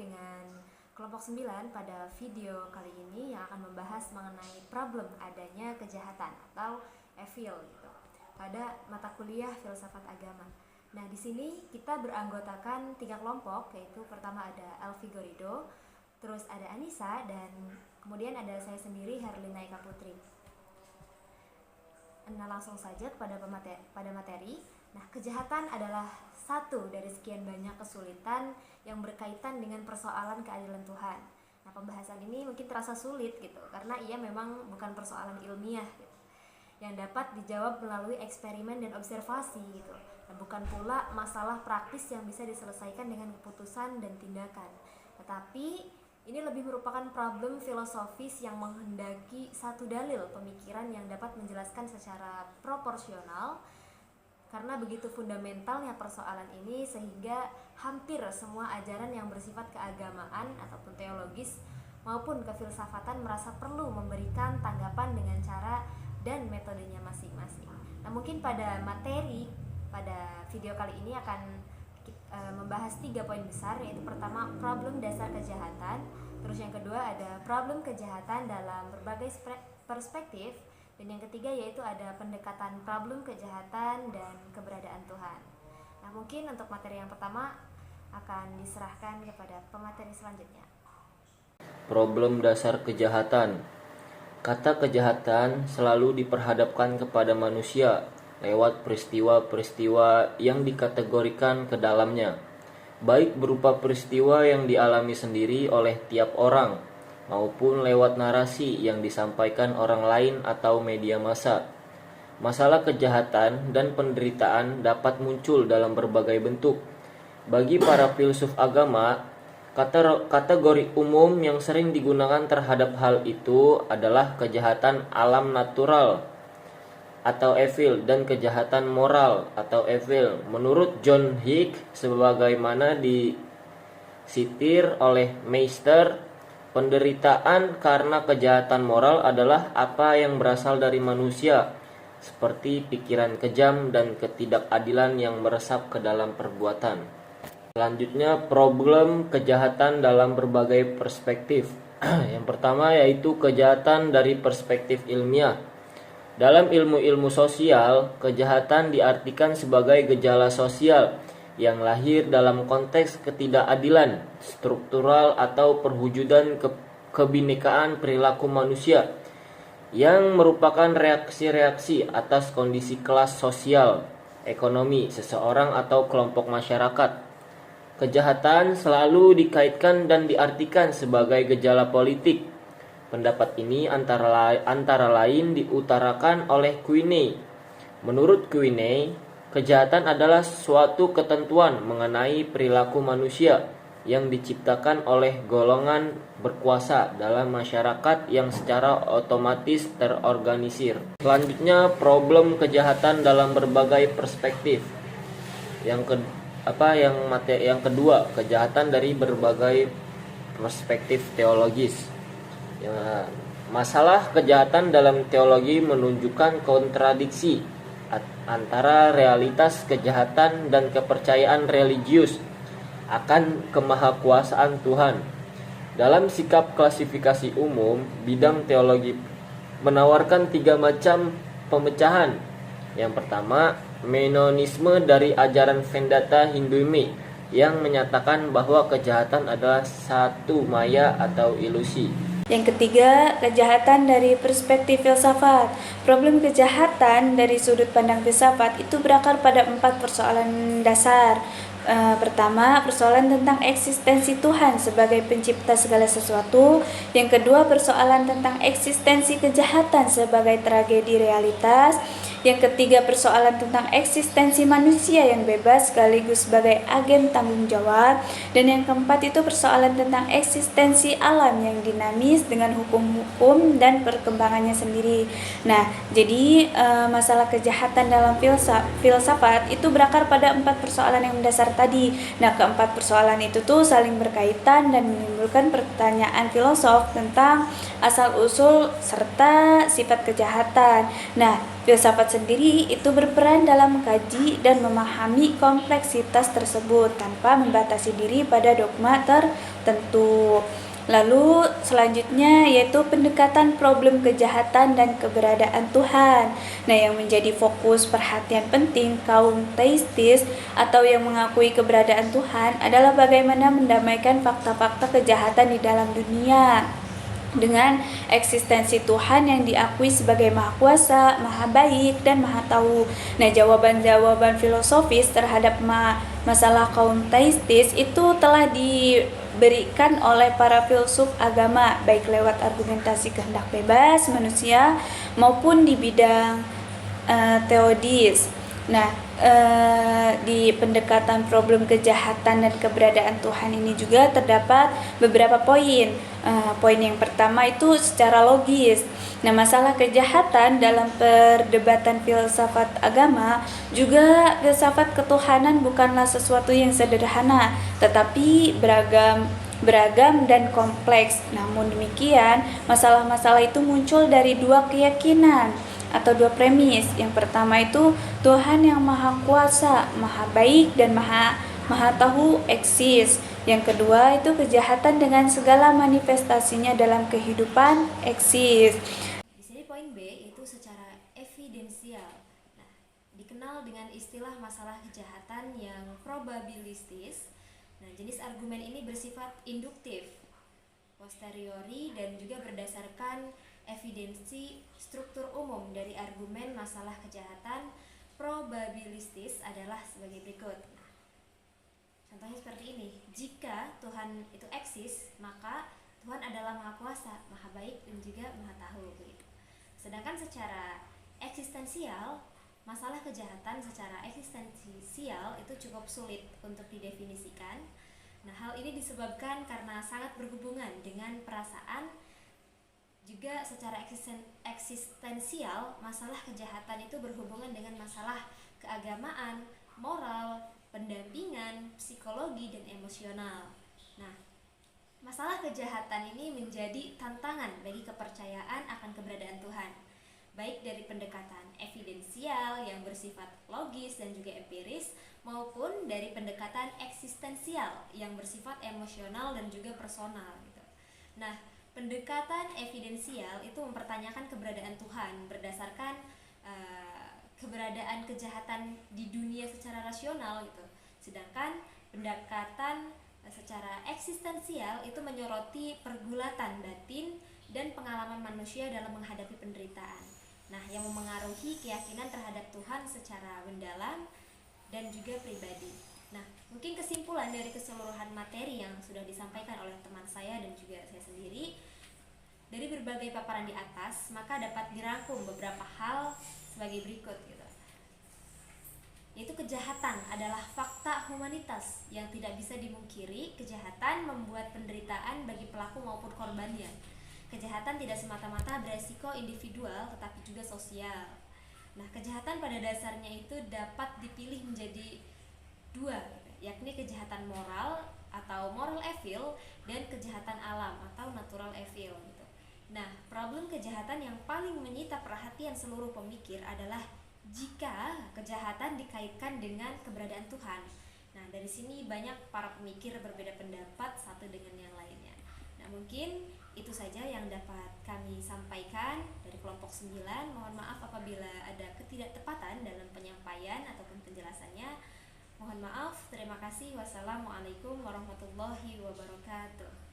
dengan kelompok 9 pada video kali ini yang akan membahas mengenai problem adanya kejahatan atau evil gitu pada mata kuliah filsafat agama. Nah, di sini kita beranggotakan 3 kelompok, yaitu pertama ada Elvi Gorido, terus ada Anissa, dan kemudian ada saya sendiri, Herlina Eka Putri. Nah, langsung saja pada materi. Nah, kejahatan adalah satu dari sekian banyak kesulitan yang berkaitan dengan persoalan keadilan Tuhan. Nah, pembahasan ini mungkin terasa sulit gitu, karena ia memang bukan persoalan ilmiah gitu, yang dapat dijawab melalui eksperimen dan observasi gitu. Nah, bukan pula masalah praktis yang bisa diselesaikan dengan keputusan dan tindakan. Tetapi ini lebih merupakan problem filosofis yang menghendaki satu dalil pemikiran yang dapat menjelaskan secara proporsional, karena begitu fundamentalnya persoalan ini sehingga hampir semua ajaran yang bersifat keagamaan ataupun teologis maupun kefilsafatan merasa perlu memberikan tanggapan dengan cara dan metodenya masing-masing. Nah, mungkin pada video kali ini akan membahas 3 poin besar, yaitu pertama problem dasar kejahatan, terus yang kedua ada problem kejahatan dalam berbagai perspektif, dan yang ketiga yaitu ada pendekatan problem kejahatan dan keberadaan Tuhan. Nah, mungkin untuk materi yang pertama akan diserahkan kepada pemateri selanjutnya. Problem dasar kejahatan. Kata kejahatan selalu diperhadapkan kepada manusia lewat peristiwa-peristiwa yang dikategorikan ke dalamnya, baik berupa peristiwa yang dialami sendiri oleh tiap orang, maupun lewat narasi yang disampaikan orang lain atau media massa. Masalah kejahatan dan penderitaan dapat muncul dalam berbagai bentuk. Bagi para filsuf agama, kategori umum yang sering digunakan terhadap hal itu adalah kejahatan alam natural atau evil dan kejahatan moral atau evil. Menurut John Hick, sebagaimana disitir oleh Meister, penderitaan karena kejahatan moral adalah apa yang berasal dari manusia, seperti pikiran kejam dan ketidakadilan yang meresap ke dalam perbuatan. Selanjutnya, problem kejahatan dalam berbagai perspektif. Yang pertama yaitu kejahatan dari perspektif ilmiah. Dalam ilmu-ilmu sosial, kejahatan diartikan sebagai gejala sosial yang lahir dalam konteks ketidakadilan struktural atau perwujudan kebinekaan perilaku manusia yang merupakan reaksi-reaksi atas kondisi kelas sosial, ekonomi seseorang atau kelompok masyarakat. Kejahatan selalu dikaitkan dan diartikan sebagai gejala politik. Pendapat ini antara lain diutarakan oleh Queene. Menurut Queene, kejahatan adalah suatu ketentuan mengenai perilaku manusia yang diciptakan oleh golongan berkuasa dalam masyarakat yang secara otomatis terorganisir. Selanjutnya, problem kejahatan dalam berbagai perspektif. Yang kedua, kejahatan dari berbagai perspektif teologis. Ya, masalah kejahatan dalam teologi menunjukkan kontradiksi antara realitas kejahatan dan kepercayaan religius akan kemahakuasaan Tuhan. Dalam sikap klasifikasi umum, bidang teologi menawarkan 3 macam pemecahan. Yang pertama, Menonisme dari ajaran Vedanta Hinduisme yang menyatakan bahwa kejahatan adalah satu maya atau ilusi. Yang ketiga, kejahatan dari perspektif filsafat. Problem kejahatan dari sudut pandang filsafat itu berakar pada 4 persoalan dasar. Pertama, persoalan tentang eksistensi Tuhan sebagai pencipta segala sesuatu. Yang kedua, persoalan tentang eksistensi kejahatan sebagai tragedi realitas. Yang ketiga, persoalan tentang eksistensi manusia yang bebas sekaligus sebagai agen tanggung jawab. Dan yang keempat itu persoalan tentang eksistensi alam yang dinamis dengan hukum-hukum dan perkembangannya sendiri. Nah, jadi masalah kejahatan dalam filsafat itu berakar pada 4 persoalan yang mendasar tadi. Nah, keempat persoalan itu tuh saling berkaitan dan menimbulkan pertanyaan filosof tentang asal-usul serta sifat kejahatan. Nah, filsafat sendiri itu berperan dalam mengkaji dan memahami kompleksitas tersebut tanpa membatasi diri pada dogma tertentu. tertentu. Lalu selanjutnya yaitu pendekatan problem kejahatan dan keberadaan Tuhan. Nah, yang menjadi fokus perhatian penting kaum teistis atau yang mengakui keberadaan Tuhan adalah bagaimana mendamaikan fakta-fakta kejahatan di dalam dunia dengan eksistensi Tuhan yang diakui sebagai Maha Kuasa, Maha Baik, dan Maha Tahu. Nah, jawaban-jawaban filosofis terhadap masalah kaum teistis itu telah diberikan oleh para filsuf agama, baik lewat argumentasi kehendak bebas manusia maupun di bidang teodis. Nah, di pendekatan problem kejahatan dan keberadaan Tuhan ini juga terdapat beberapa poin. Poin yang pertama itu secara logis. Nah, masalah kejahatan dalam perdebatan filsafat agama juga filsafat ketuhanan bukanlah sesuatu yang sederhana, tetapi beragam dan kompleks. Namun demikian, masalah-masalah itu muncul dari dua keyakinan atau dua premis. Yang pertama itu Tuhan yang Maha Kuasa, Maha Baik, dan Maha Tahu eksis. Yang kedua itu kejahatan dengan segala manifestasinya dalam kehidupan eksis. Di sini poin B itu secara evidensial. Nah, dikenal dengan istilah masalah kejahatan yang probabilistis. Nah, jenis argumen ini bersifat induktif, posteriori, dan juga berdasarkan evidensi struktur umum dari argumen masalah kejahatan probabilistis adalah sebagai berikut. Nah, contohnya seperti ini. Jika Tuhan itu eksis, maka Tuhan adalah Maha Kuasa, Maha Baik, dan juga Maha Tahu. Begitu. Sedangkan secara eksistensial, masalah kejahatan secara eksistensial itu cukup sulit untuk didefinisikan. Nah, hal ini disebabkan karena sangat berhubungan dengan perasaan. Juga secara eksistensial, masalah kejahatan itu berhubungan dengan masalah keagamaan, moral, pendampingan, psikologi, dan emosional. Nah, masalah kejahatan ini menjadi tantangan bagi kepercayaan akan keberadaan Tuhan, baik dari pendekatan evidensial yang bersifat logis dan juga empiris, maupun dari pendekatan eksistensial yang bersifat emosional dan juga personal gitu. Nah, pendekatan evidensial itu mempertanyakan keberadaan Tuhan berdasarkan keberadaan kejahatan di dunia secara rasional gitu. Sedangkan pendekatan secara eksistensial itu menyoroti pergulatan batin dan pengalaman manusia dalam menghadapi penderitaan. Nah, yang memengaruhi keyakinan terhadap Tuhan secara mendalam dan juga pribadi. Nah, mungkin kesimpulan dari keseluruhan materi yang sudah disampaikan oleh teman saya dan juga saya sendiri dari berbagai paparan di atas, maka dapat dirangkum beberapa hal sebagai berikut gitu. Yaitu kejahatan adalah fakta humanitas yang tidak bisa dimungkiri. Kejahatan membuat penderitaan bagi pelaku maupun korbannya. Kejahatan tidak semata-mata beresiko individual tetapi juga sosial. Nah, kejahatan pada dasarnya itu dapat dipilih menjadi dua, yakni kejahatan moral atau moral evil dan kejahatan alam atau natural evil gitu. Nah, problem kejahatan yang paling menyita perhatian seluruh pemikir adalah jika kejahatan dikaitkan dengan keberadaan Tuhan. Nah, dari sini banyak para pemikir berbeda pendapat satu dengan yang lainnya. Nah, mungkin itu saja yang dapat kami sampaikan dari kelompok 9. Mohon maaf apabila ada ketidaktepatan dalam penyampaian ataupun penjelasannya. Mohon maaf, terima kasih. Wassalamualaikum warahmatullahi wabarakatuh.